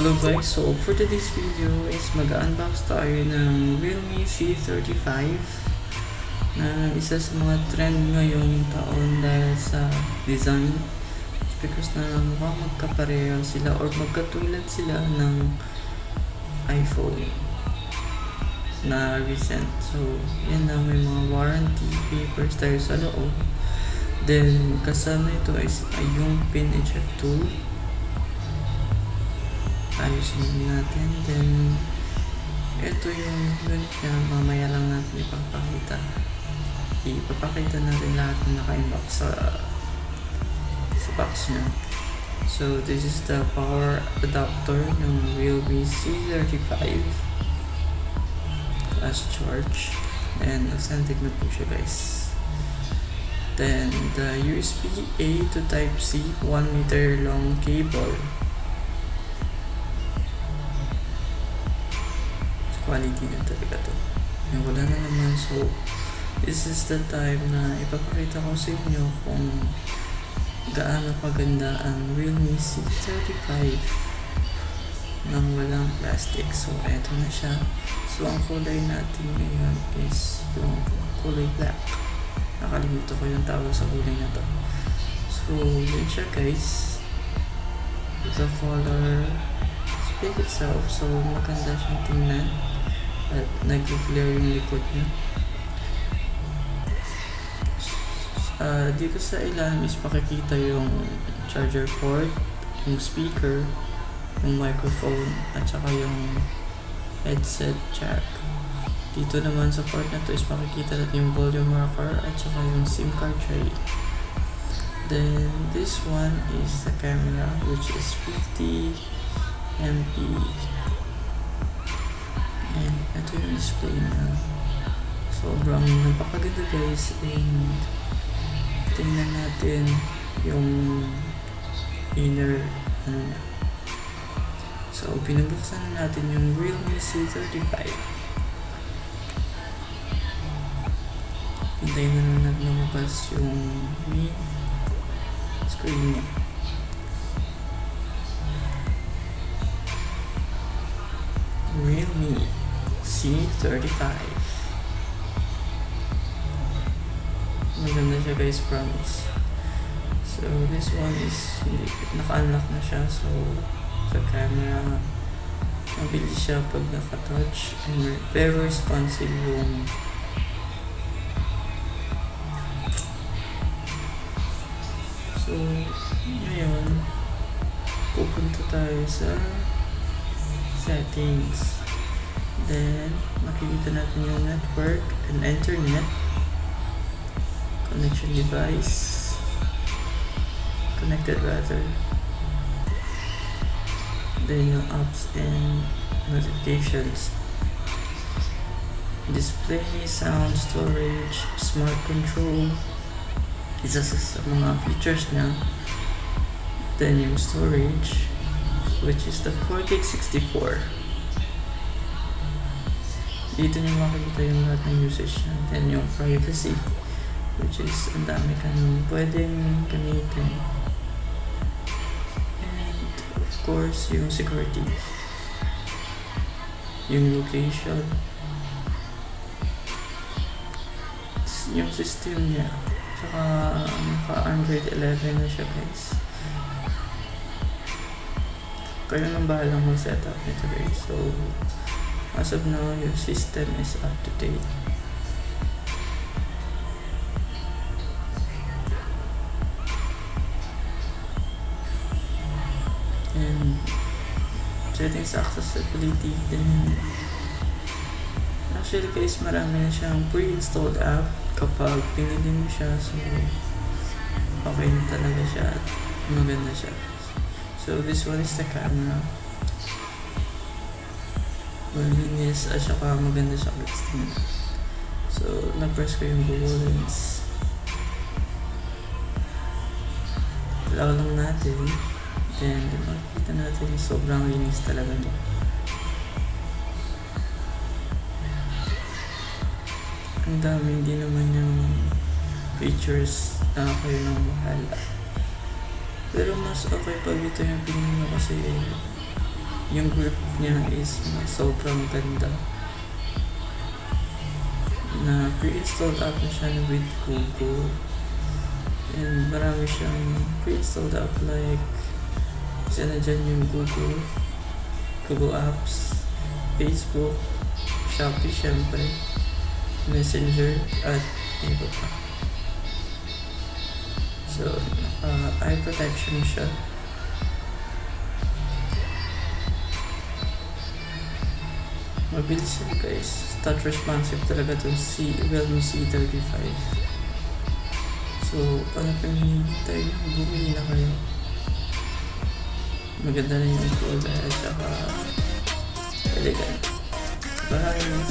Hello guys, so for today's video is mag-unbox tayo ng Realme C35 na isa sa mga trend ngayong taon dahil sa design, because na mukhang magkapareho sila or magkatulad sila ng iPhone na recent. So yan na, may mga warranty papers tayo sa loob. Then kasama ito is yung pin eject tool. Ayusin natin. Then ito yung unit niya, mamaya lang natin ipapakita natin lahat na naka-inbox sa box niya. So this is the power adapter ng Realme C35 fast charge, and authentic na po siya guys. Then the USB A to Type C 1 meter long cable. Quality na talaga to. Wala na naman. So this is the time na ipapakita ko sa inyo kung gaano kaganda ang Realme C35 nang walang plastic. So eto na siya. So ang kulay natin ngayon is yung kulay black. Nakalimutan ko yung tawag sa kulay na to. So yun siya guys. The color speak itself. So maganda siyang tingnan at nag-flare yung likod niya. Dito sa ilalim is makikita yung charger port, yung speaker, yung microphone, at saka yung headset jack. Dito naman sa port na to is makikita natin yung volume rocker at saka yung SIM card tray. Then this one is the camera, which is 50 MP. And ito yung display niya. Sobrang napakaganda guys. And tingnan natin yung inner So pinabuksan natin yung Realme C35. Hintayin na lang natin lumabas yung main screen niya. Realme C35. Maganda siya guys, promise. So this one is naka-unlock na siya. So sa camera mabilis siya pag naka-touch, and very responsive yung so ngayon pupunta tayo sa settings. Then makikita natin yung network and internet, connection device, connected rather, then yung apps and notifications, display, sound, storage, smart control, isa sa mga features niya. Then yung storage, which is the 4K64. Dito nyo makikita yung lahat ng usage niya. Then yung privacy, which is ang dami ka nang pwedeng gamitin. And of course yung security, yung location, yung system niya, saka naka-Android 11 na siya guys. Kayo nang bahalang mag-setup nito guys. So as of now, your system is up to date. And settings, accessibility, then actually guys, marami na siyang pre-installed app. Kapag pinili mo siya, so okay na talaga siya at maganda siya. So this one is the camera. Malinis at saka maganda siya guys. So na-press ko yung Google Lens. Ilaw lang natin. Then makikita natin sobrang linis talaga ito. Ang dami, hindi naman yung features na kayo nang bahala. Pero mas okay pag ito yung pinili mo kasi yung grip niya is sobrang ganda. Na pre-installed app na siya with Google. And marami siyang pre-installed app like isa na dyan yung Google Apps, Facebook, Shopee syempre, Messenger, at iba pa. So, eye protection siya. Mabilis siya guys. Touch responsive talaga itong Realme C35. So, ano pang hinihintay? Bumili na kayo. Maganda na yung kulay at saka elegant. Bye!